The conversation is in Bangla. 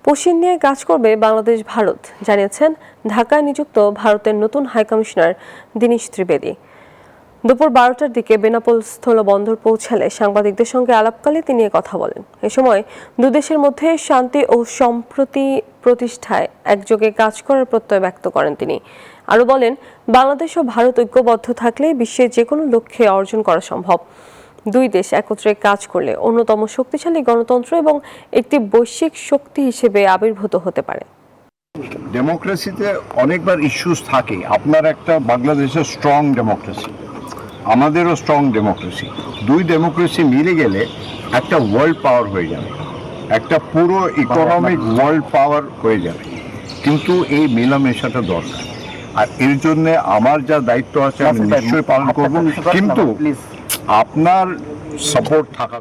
পশ্চিম নিয়ে কাজ করবে বাংলাদেশ ভারত, জানিয়েছেন ঢাকায় নিযুক্ত ভারতের নতুন হাইকমিশনার দীনেশ ত্রিবেদী। দুপুর 12টার দিকে বেনাপোল স্থলবন্দর পৌঁছালে সাংবাদিকদের সঙ্গে আলাপকালে তিনি কথা বলেন। এ সময় দুদেশের মধ্যে শান্তি ও সম্প্রীতি প্রতিষ্ঠায় একযোগে কাজ করার প্রত্যয় ব্যক্ত করেন তিনি। আরও বলেন, বাংলাদেশ ও ভারত ঐক্যবদ্ধ থাকলে বিশ্বের যেকোনো লক্ষ্যে অর্জন করা সম্ভব। দুই দেশ একত্রে কাজ করলে অন্যতম শক্তিশালী গণতন্ত্র এবং একটি বৈশ্বিক শক্তি হিসেবে আবির্ভূত হতে পারে। ডেমোক্রেসিতে অনেকবার ইস্যুস থাকে। আপনার একটা বাংলাদেশের স্ট্রং ডেমোক্রেসি, আমাদেরও স্ট্রং ডেমোক্রেসি, দুই ডেমোক্রেসি মিলে গেলে একটা ওয়ার্ল্ড পাওয়ার হয়ে যাবে, একটা পুরো ইকোনমিক ওয়ার্ল্ড পাওয়ার হয়ে যাবে। কিন্তু এই মেলামেশাটা দরকার, আর এর জন্য আমার যা দায়িত্ব আছে আমি নিশ্চয়ই পালন করব, কিন্তু আপনার সাপোর্ট থাকা